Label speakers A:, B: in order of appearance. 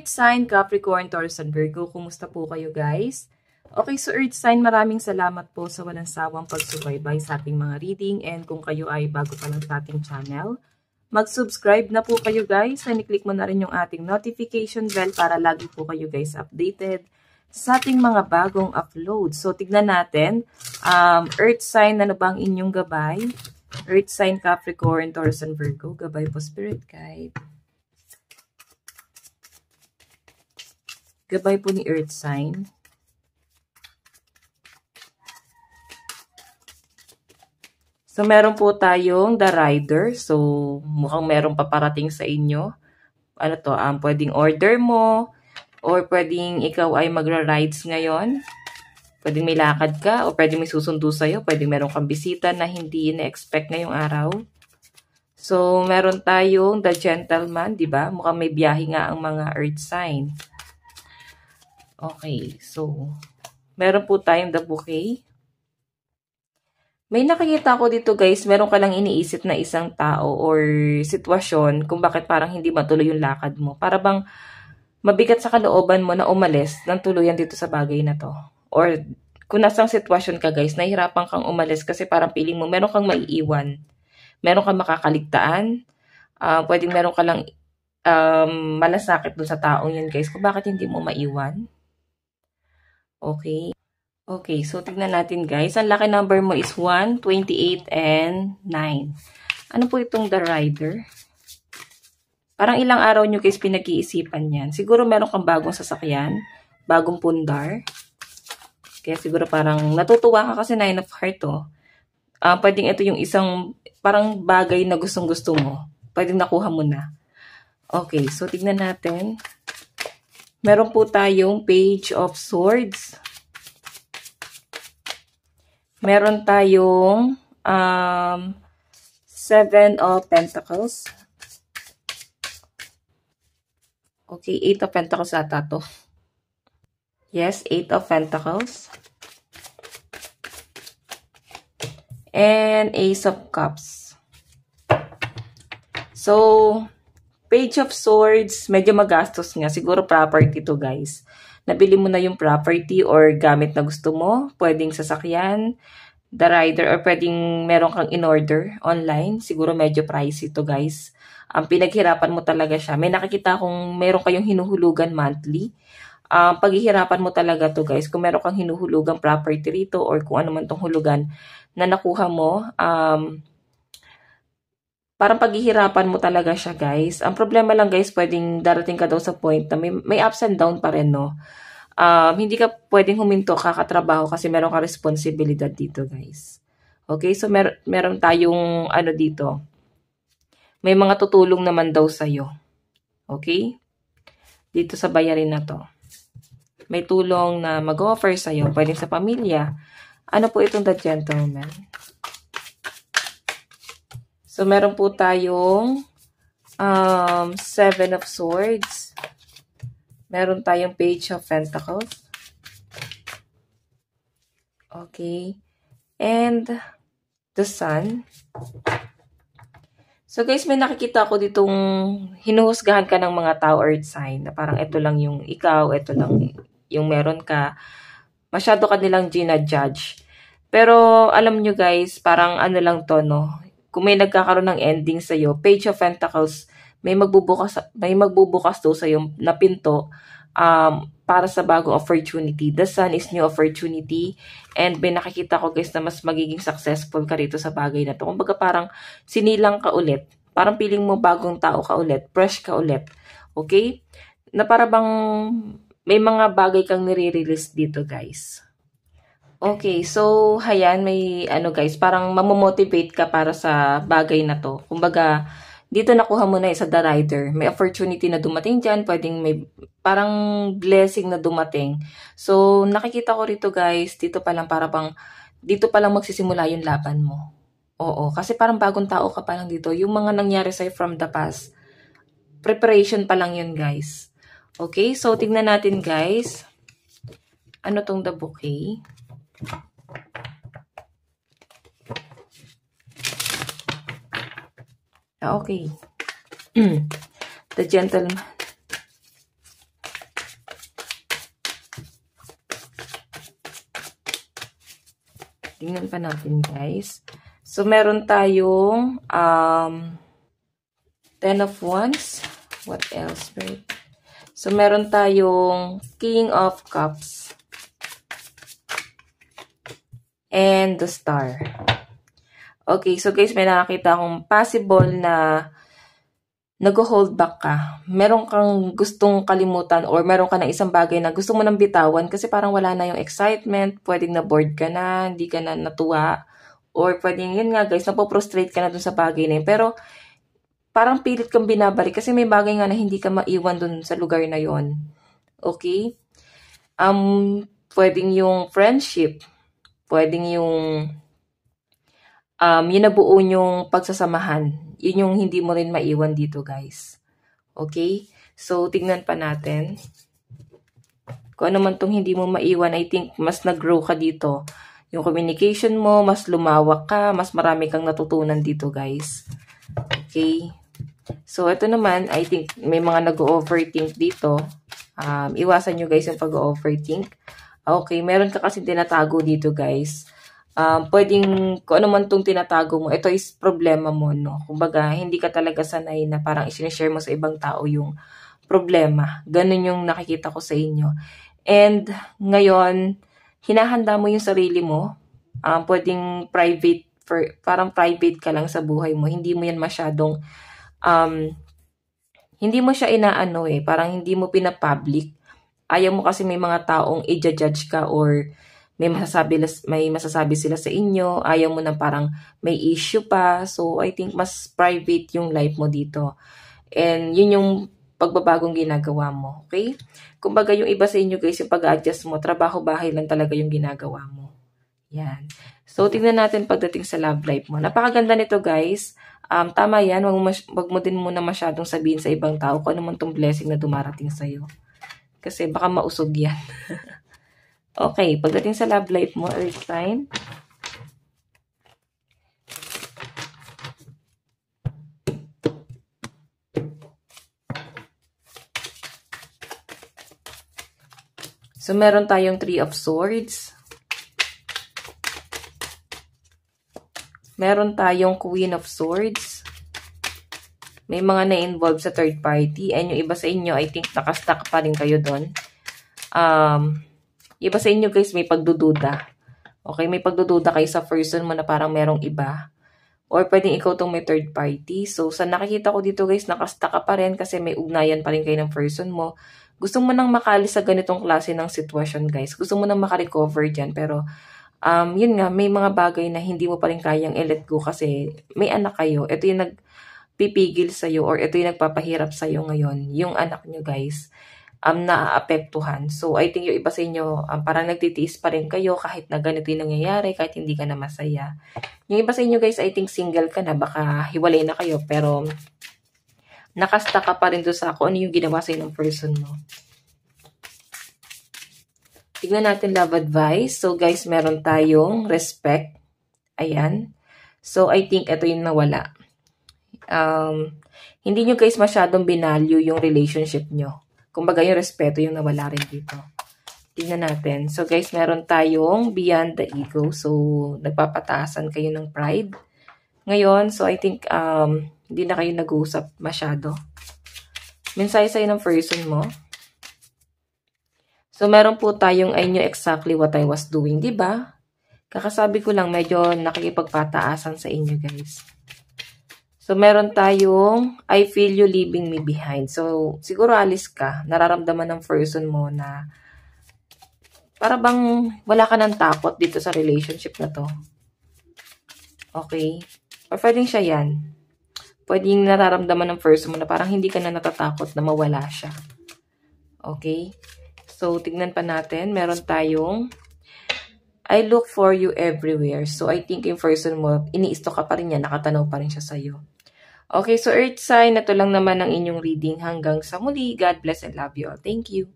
A: Earth sign, Capricorn, Taurus, and Virgo. Kumusta po kayo guys? Okay, so Earth sign, maraming salamat po sa walang sawang pagsubaybay sa ating mga reading. And kung kayo ay bago pa lang sa ating channel, mag-subscribe na po kayo guys. And i-click mo na rin yung ating notification bell para lagi po kayo guys updated sa ating mga bagong upload. So tignan natin, Earth sign, ano ba ang inyong gabay? Earth sign, Capricorn, Taurus, and Virgo. Gabay po, Spirit Guide. Gabay po ni Earth sign. So, meron po tayong The Rider. So, mukhang meron paparating sa inyo. Ano to? Pwedeng order mo or pwedeng ikaw ay magra-rides ngayon. Pwedeng may lakad ka o pwedeng may susundo sa'yo. Pwedeng meron kang bisita na hindi na-expect ngayong araw. So, meron tayong The Gentleman, di ba? Mukhang may biyahe nga ang mga Earth sign. Okay, so, meron po tayong The Bouquet. May nakikita ko dito guys, meron ka lang iniisip na isang tao or sitwasyon kung bakit parang hindi matuloy yung lakad mo. Para bang mabigat sa kalooban mo na umalis ng tuluyan dito sa bagay na to. Or kung nasang sitwasyon ka guys, nahihirapan kang umalis kasi parang feeling mo meron kang maiiwan. Meron kang makakaligtaan. Pwedeng meron ka lang malasakit dun sa taong yun guys kung bakit hindi mo maiwan. Okay. Okay, so tignan natin guys. Ang lucky number mo is 1, 28, and 9. Ano po itong The Rider? Parang ilang araw nyo guys pinag-iisipan yan. Siguro meron kang bagong sasakyan, bagong pundar. Kaya siguro parang natutuwa ka kasi 9 of Hearts oh. Pwedeng ito yung isang parang bagay na gustong-gusto mo. Pwedeng nakuha mo na. Okay, so tignan natin. Meron po tayong Page of Swords. Meron tayong 7 of Pentacles. Okay, 8 of Pentacles ata to. Yes, 8 of Pentacles. And Ace of Cups. So, Page of Swords, medyo magastos nga. Siguro property to guys. Nabili mo na yung property or gamit na gusto mo. Pwedeng sasakyan, The Rider, or pwedeng meron kang in-order online. Siguro medyo pricey to guys. Pinaghirapan mo talaga siya. May nakikita kung meron kayong hinuhulugan monthly. Paghihirapan mo talaga to guys. Kung meron kang hinuhulugang property rito or kung ano man tong hulugan na nakuha mo, parang paghihirapan mo talaga siya guys. Ang problema lang guys, pwedeng darating ka daw sa point na may ups and down pa rin no. Hindi ka pwedeng huminto kakatrabaho kasi meron ka responsibilidad dito guys. Okay, so meron tayong ano dito. May mga tutulong naman daw sa'yo. Okay? Dito sa bayarin na to. May tulong na mag-offer sa'yo. Pwedeng sa pamilya. Ano po itong The Gentleman? So, meron po tayong 7 of Swords. Meron tayong Page of Pentacles. Okay. And the Sun. So, guys, may nakikita ko ditong hinuhusgahan ka ng mga tao Earth sign. Na parang ito lang yung ikaw, ito lang yung meron ka. Masyado ka nilang ginajudge. Pero, alam nyo guys, parang ano lang to, no? Kung may nagkakaroon ng ending sa'yo, Page of Pentacles, may magbubukas daw sa'yo na pinto para sa bagong opportunity. The Sun is new opportunity. And may nakikita ko guys na mas magiging successful ka rito sa bagay na to. Kumbaga parang sinilang ka ulit. Parang feeling mo bagong tao ka ulit. Fresh ka ulit. Okay? Na para bang may mga bagay kang nire-release dito guys. Okay, so, hayan, may, ano guys, parang mamomotivate ka para sa bagay na to. Kumbaga, dito nakuha mo na sa The Rider. May opportunity na dumating dyan, pwedeng may, parang blessing na dumating. So, nakikita ko rito guys, dito pa lang dito pa lang magsisimula yung laban mo. Oo, kasi parang bagong tao ka pa lang dito. Yung mga nangyari sa'yo from the past, preparation pa lang yun guys. Okay, so, tignan natin guys. Ano tong The Bouquet? Okay. The Gentleman. Tingnan pa natin, guys. So, meron tayong 10 of Wands. What else, right? So, meron tayong King of Cups. And the Star. Okay, so guys, may nakakita akong possible na nag-hold back ka. Meron kang gustong kalimutan or meron ka ng isang bagay na gusto mo nang bitawan kasi parang wala na yung excitement, pwedeng na-bored ka na, hindi ka na natuwa, or pwedeng, yun nga guys, napoprostrate ka na dun sa bagay na yun. Pero parang pilit kang binabalik kasi may bagay nga na hindi ka maiwan dun sa lugar na yun. Okay? Pwedeng yung friendship, pwedeng yung nabuo yung pagsasamahan. Yun yung hindi mo rin maiwan dito, guys. Okay? So, tignan pa natin. Kung ano man tong hindi mo maiwan, I think mas nag-grow ka dito. Yung communication mo, mas lumawak ka, mas marami kang natutunan dito, guys. Okay? So, ito naman, I think may mga nag-overthink dito. Iwasan nyo, guys, yung pag-overthink. Okay, meron ka kasi tinatago dito, guys. Pwedeng, kung ano man itong tinatago mo, ito is problema mo, no? Kumbaga, hindi ka talaga sanay na parang isinishare mo sa ibang tao yung problema. Ganun yung nakikita ko sa inyo. And, ngayon, hinahanda mo yung sarili mo. Pwedeng private, parang private ka lang sa buhay mo. Hindi mo yan masyadong, hindi mo siya inaano parang hindi mo pinapublic. Ayaw mo kasi may mga taong i-judge ka or may masasabi sila sa inyo, ayaw mo na parang may issue pa. So, I think mas private yung life mo dito. And yun yung pagbabagong ginagawa mo, okay? Kumbaga yung iba sa inyo guys, yung pag-adjust mo, trabaho-bahay lang talaga yung ginagawa mo. Yan. So, tingnan natin pagdating sa love life mo. Napakaganda nito guys. Tama yan, wag mo din muna masyadong sabihin sa ibang tao kung ano man tong blessing na dumarating sa'yo. Kasi baka mausog yan. Okay, pagdating sa love life mo, Earth sign. So, meron tayong 3 of Swords. Meron tayong Queen of Swords. May mga na-involve sa third party. And yung iba sa inyo, I think nakastuck pa rin kayo doon. Iba sa inyo guys, may pagdududa. Okay, may pagdududa kayo sa person mo na parang merong iba. Or pwedeng ikaw tong may third party. So, sa nakikita ko dito guys, nakastuck ka pa rin kasi may ugnayan pa rin kayo ng person mo. Gusto mo nang makalis sa ganitong klase ng sitwasyon guys. Gusto mo nang makarecover dyan. Pero, yun nga, may mga bagay na hindi mo pa rin kayang i-let go kasi may anak kayo. Ito yung nagpipigil sa'yo or ito yung nagpapahirap sa'yo ngayon. Yung anak nyo guys. Naaapektuhan. So, I think yung iba sa inyo, parang nagtitiis pa rin kayo kahit na ganito yung nangyayari, kahit hindi ka na masaya. Yung iba sa inyo guys, I think single ka na, baka hiwalay na kayo, pero nakasta ka pa rin doon sa kung ano yung ginawa sa'yo ng person mo. Tignan natin love advice. So, guys, meron tayong respect. Ayan. So, I think ito yung nawala. Hindi nyo guys masyadong binalue yung relationship nyo. Kumbaga yung respeto yung nawala rin dito. Tingnan natin. So guys, meron tayong beyond the ego. So, nagpapataasan kayo ng pride. Ngayon, so I think hindi na kayo nag-uusap masyado. Mensahe sa'yo ng person mo. So, meron po tayong I knew exactly what I was doing. Diba? Kakasabi ko lang, medyo nakikipagpataasan sa inyo guys. So, meron tayong, I feel you leaving me behind. So, siguro alis ka. Nararamdaman ng person mo na para bang wala ka ng takot dito sa relationship na to. Okay? Or pwedeng siya yan. Pwedeng nararamdaman ng person mo na parang hindi ka na natatakot na mawala siya. Okay? So, tignan pa natin. Meron tayong, I look for you everywhere. So, I think yung person mo, iniisto ka pa rin yan. Nakatanaw pa rin siya sa'yo. Okay, so Earth sign, ito lang naman ang inyong reading. Hanggang sa muli. God bless and love you all. Thank you.